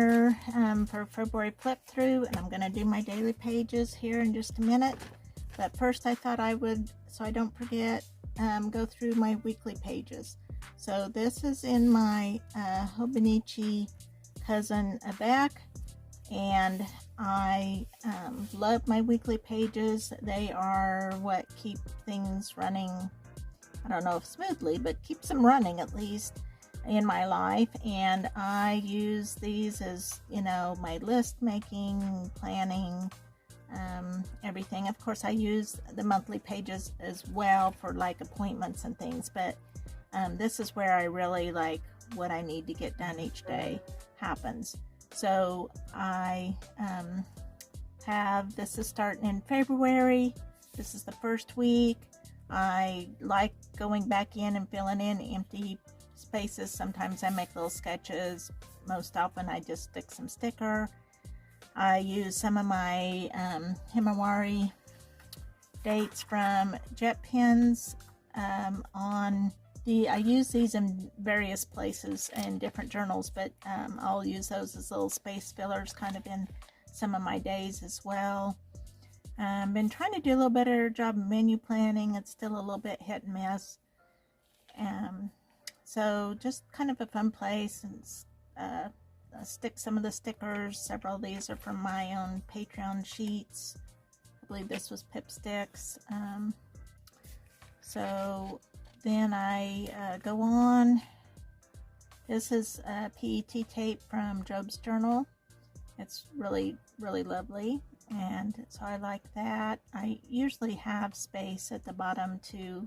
here for February flip through, and I'm going to do my daily pages here in just a minute. But first I thought I would, so I don't forget, go through my weekly pages. So this is in my Hobonichi cousin back, and I love my weekly pages. They are what keep things running, I don't know if smoothly, but keeps them running at least in my life. And I use these as, you know, my list making, planning, everything. Of course I use the monthly pages as well for like appointments and things, but this is where I really like what I need to get done each day happens. So I have, this is starting in February. This is the first week. I like going back in and filling in empty spaces. Sometimes I make little sketches. Most often I just stick some sticker. I use some of my Himawari dates from jet pens I use these in various places in different journals, but I'll use those as little space fillers kind of in some of my days as well. Been trying to do a little better job of menu planning. It's still a little bit hit and miss. So just kind of a fun place, and stick some of the stickers. Several of these are from my own Patreon sheets. I believe this was Pip Sticks. So then I go on. This is PET tape from Job's journal. It's really, really lovely, and so I like that. I usually have space at the bottom to,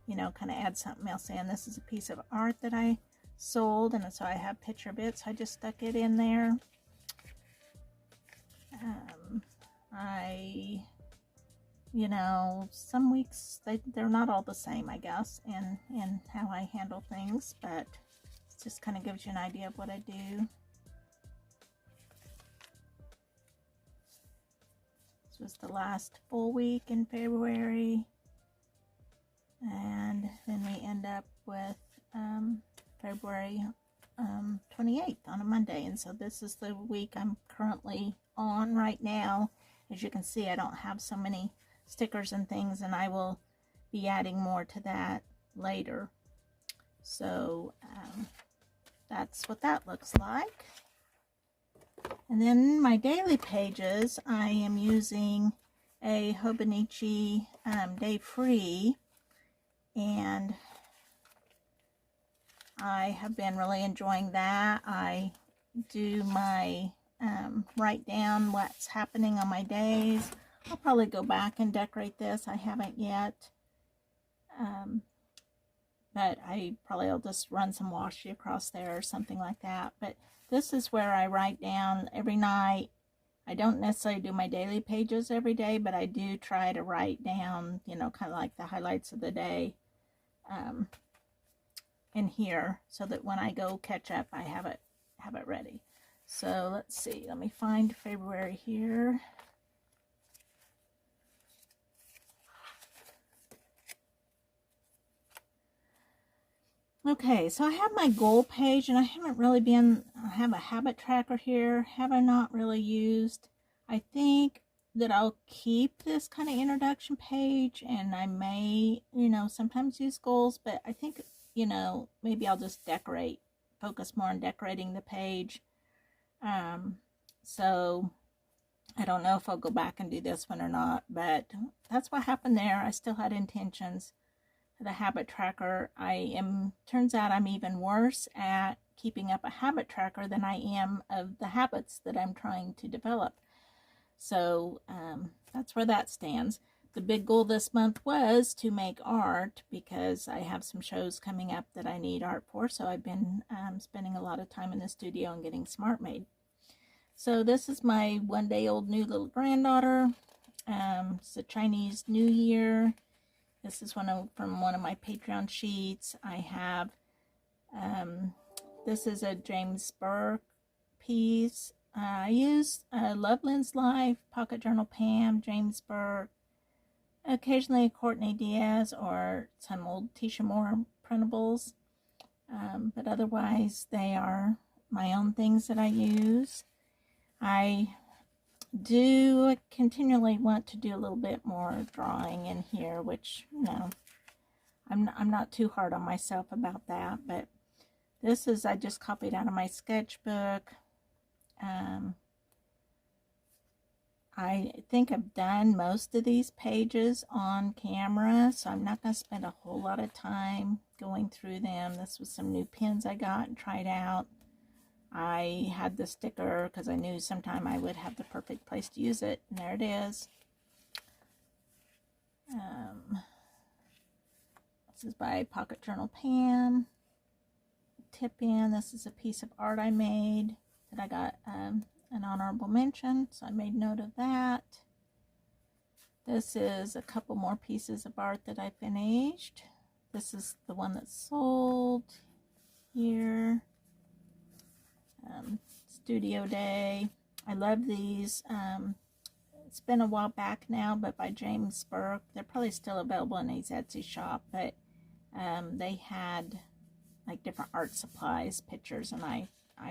you know, kind of add something else in. This is a piece of art that I sold, and so I have picture bits. I just stuck it in there. You know, some weeks they're not all the same, I guess, in how I handle things, but it just kind of gives you an idea of what I do. This was the last full week in February, and then we end up with February 28th on a Monday, and so this is the week I'm currently on right now. As you can see, I don't have so many stickers and things, and I will be adding more to that later. So that's what that looks like. And then my daily pages, I am using a Hobonichi Day Free, and I have been really enjoying that. I do my write down what's happening on my days. I'll probably go back and decorate this. I haven't yet, but I'll just run some washi across there or something like that. But this is where I write down every night. I don't necessarily do my daily pages every day, but I do try to write down, you know, kind of like the highlights of the day in here, so that when I go catch up, I have it ready. So let's see. Let me find February here. Okay, so I have my goal page, and I haven't really I have a habit tracker here. Have I not really used? I think that I'll keep this kind of introduction page, and I may, you know, sometimes use goals, but I think, you know, maybe I'll just focus more on decorating the page. So I don't know if I'll go back and do this one or not, but that's what happened there. I still had intentions. The habit tracker, turns out I'm even worse at keeping up a habit tracker than I am of the habits that I'm trying to develop. So that's where that stands. The big goal this month was to make art, because I have some shows coming up that I need art for. So I've been spending a lot of time in the studio and getting some art made. So this is my one-day-old new little granddaughter. It's a Chinese New Year. This is from one of my Patreon sheets. I have, this is a James Burke piece. I use Loveland's Life, Pocket Journal Pam, James Burke, occasionally Courtney Diaz, or some old Tisha Moore printables. But otherwise, they are my own things that I use. I do continually want to do a little bit more drawing in here, which, you know, I'm not too hard on myself about that, but this is, I just copied out of my sketchbook. I think I've done most of these pages on camera, so I'm not going to spend a whole lot of time going through them. This was some new pens I got and tried out. I had the sticker because I knew sometime I would have the perfect place to use it, and there it is. This is by Pocket Journal Pam. Tip in, this is a piece of art I made that I got an honorable mention, so I made note of that. This is a couple more pieces of art that I finished. This is the one that's sold here. Studio Day. I love these. It's been a while back now, but by James Burke. They're probably still available in his Etsy shop, but they had like different art supplies, pictures, and I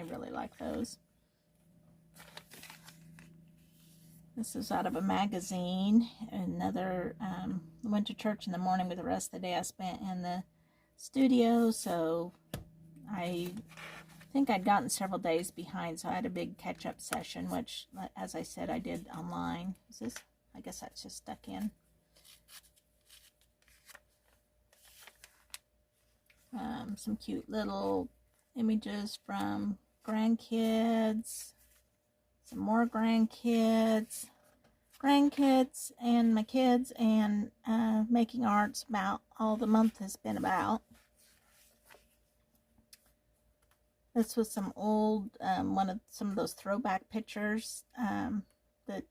really like those. This is out of a magazine. Another went to church in the morning, but the rest of the day I spent in the studio, so I think I'd gotten several days behind, so I had a big catch-up session, which, as I said, I did online. Is this? I guess that's just stuck in. Some cute little images from grandkids, some more grandkids, and my kids, and making art's about all the month has been about. This was some old, some of those throwback pictures that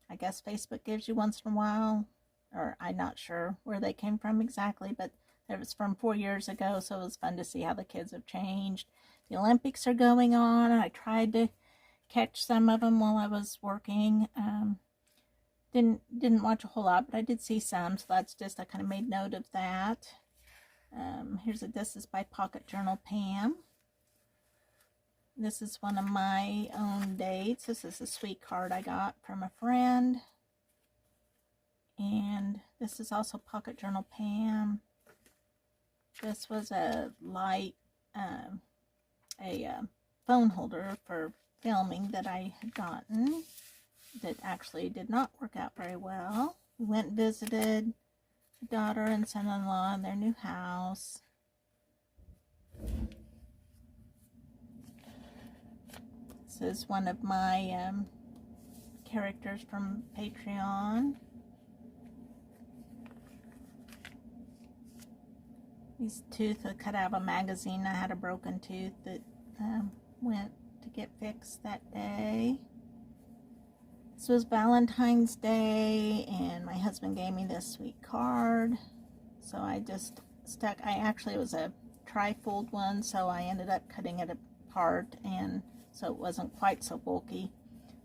I guess Facebook gives you once in a while, or I'm not sure where they came from exactly, but it was from 4 years ago, so it was fun to see how the kids have changed. The Olympics are going on, and I tried to catch some of them while I was working. Didn't watch a whole lot, but I did see some, so that's just, I kind of made note of that. This is by Pocket Journal Pam. This is one of my own dates. This is a sweet card I got from a friend. And this is also Pocket Journal Pam. This was a light, phone holder for filming that I had gotten that actually did not work out very well. We went and visited the daughter and son-in-law in their new house. This is one of my characters from Patreon. These tooth are cut out of a magazine. I had a broken tooth that went to get fixed that day. This was Valentine's Day, and my husband gave me this sweet card. So I just stuck, it was a tri-fold one, so I ended up cutting it apart, and so it wasn't quite so bulky.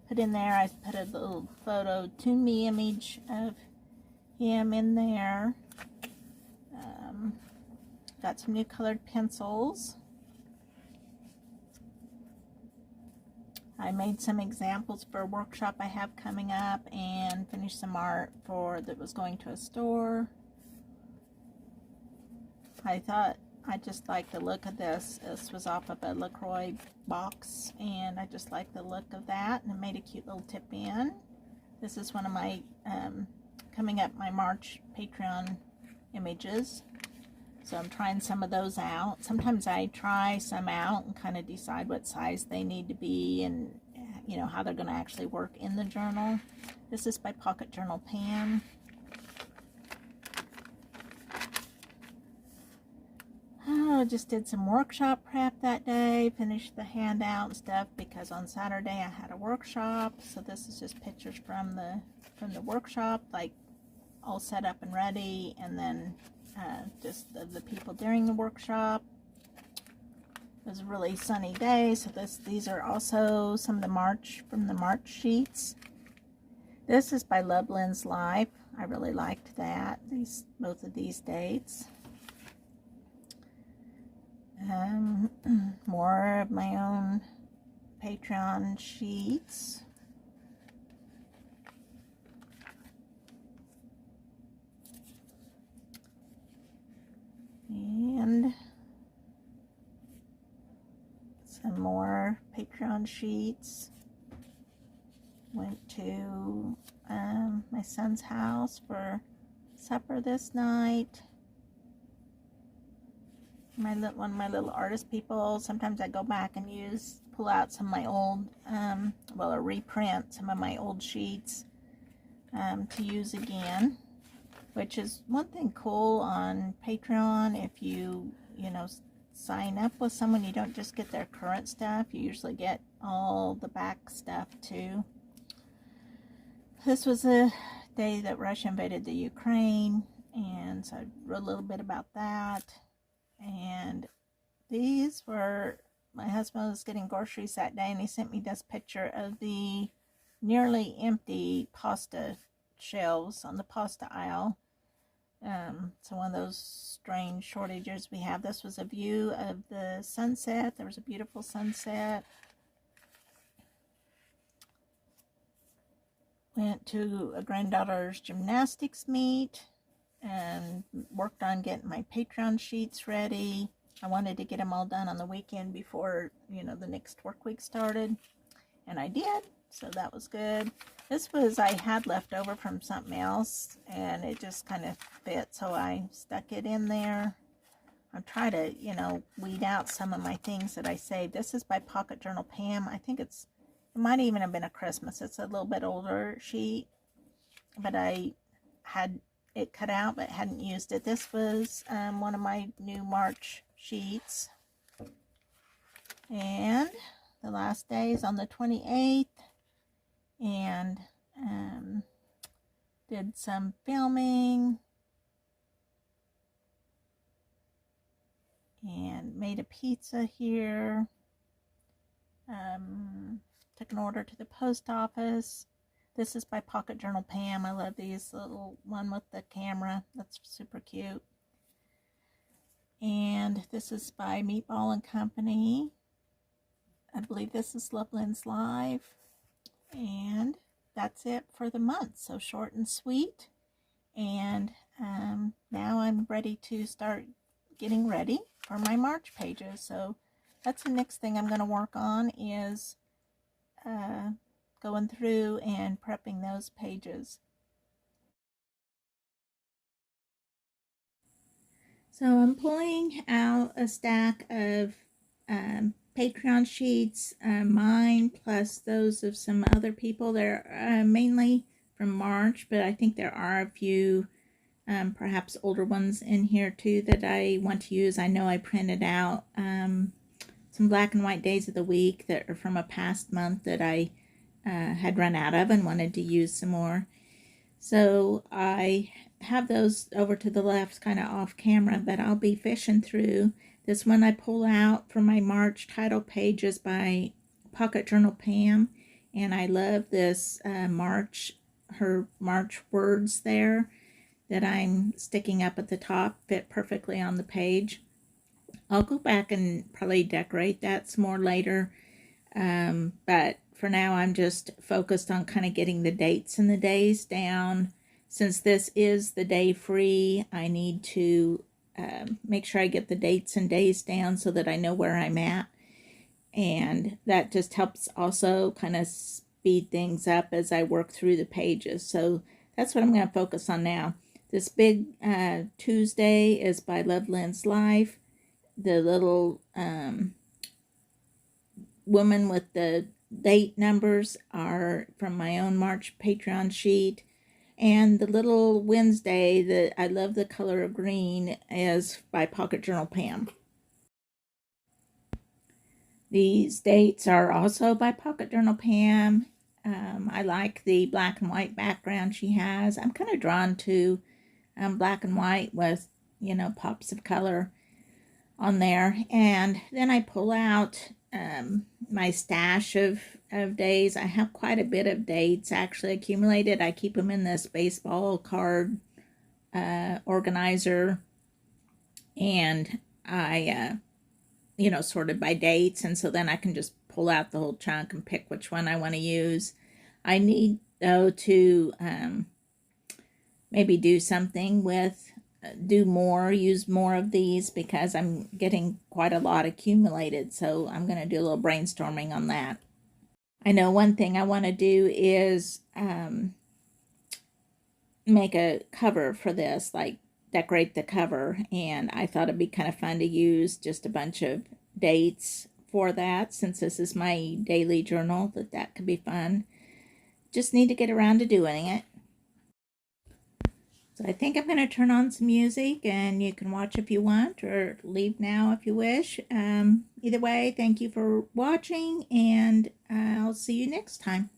Put in there, I put a little photo to me image of him in there. Got some new colored pencils. I made some examples for a workshop I have coming up, and finished some art that was going to a store. I thought I just liked the look of this. This was off of a LaCroix box, and I just liked the look of that, and it made a cute little tip in. This is one of my coming up my March Patreon images. So I'm trying some of those out. Sometimes I try some out and kind of decide what size they need to be, and you know how they're going to actually work in the journal. This is by Pocket Journal Pam. Oh, just did some workshop prep that day. Finished the handout and stuff because on Saturday I had a workshop. So this is just pictures from the workshop, like all set up and ready, and then just the people during the workshop. It was a really sunny day, so these are also some of the March sheets. This is by Loveland's Life. I really liked that. Both of these dates. More of my own Patreon sheets. And some more Patreon sheets. Went to my son's house for supper this night. One of my little artist people. Sometimes I go back and pull out some of my old, or reprint some of my old sheets to use again. Which is one thing cool on Patreon. If you sign up with someone, you don't just get their current stuff. You usually get all the back stuff too. This was a day that Russia invaded the Ukraine, and so I wrote a little bit about that. And these were, my husband was getting groceries that day, and he sent me this picture of the nearly empty pasta shelves on the pasta aisle. So one of those strange shortages we have. This was a view of the sunset. There was a beautiful sunset. Went to a granddaughter's gymnastics meet and worked on getting my Patreon sheets ready. I wanted to get them all done on the weekend before, the next work week started. And I did, so that was good. This was, I had left over from something else, and it just kind of fit, so I stuck it in there. I'm trying to, weed out some of my things that I saved. This is by Pocket Journal Pam. I think it might even have been a Christmas. It's a little bit older sheet, but I had it cut out but hadn't used it. This was one of my new March sheets. And the last day is on the 28th. And did some filming. And made a pizza here. Took an order to the post office. This is by Pocket Journal Pam. I love these little one with the camera. That's super cute. And this is by Meatball and Company. I believe this is Loveland's Live. And that's it for the month. So short and sweet. And now I'm ready to start getting ready for my March pages. So that's the next thing I'm going to work on, is going through and prepping those pages. So I'm pulling out a stack of Patreon sheets, mine plus those of some other people. They're mainly from March, but I think there are a few perhaps older ones in here too that I want to use. I know I printed out some black and white days of the week that are from a past month that I had run out of and wanted to use some more. So I have those over to the left, kind of off camera, but I'll be fishing through. This one I pull out from my March title pages by Pocket Journal Pam, and I love this her March words there that I'm sticking up at the top, fit perfectly on the page. I'll go back and probably decorate that some more later, but for now I'm just focused on kind of getting the dates and the days down. Since this is the day free, I need to make sure I get the dates and days down so that I know where I'm at, and that just helps also kind of speed things up as I work through the pages. So that's what I'm going to focus on now. This big Tuesday is by Loveland's Life. The little woman with the date numbers are from my own March Patreon sheet. And the little Wednesday that I love the color of green is by Pocket Journal Pam. These dates are also by Pocket Journal Pam. I like the black and white background she has. I'm kind of drawn to black and white with, pops of color on there. And then I pull out my stash of days. I have quite a bit of dates actually accumulated. I keep them in this baseball card organizer, and I you know, sorted by dates, and so then I can just pull out the whole chunk and pick which one I want to use. I need, though, to maybe do something with, use more of these, because I'm getting quite a lot accumulated, so I'm going to do a little brainstorming on that. I know one thing I want to do is make a cover for this, like decorate the cover, and I thought it'd be kind of fun to use just a bunch of dates for that, since this is my daily journal, that could be fun. Just need to get around to doing it. So I think I'm going to turn on some music, and you can watch if you want, or leave now if you wish. Either way, thank you for watching, and I'll see you next time.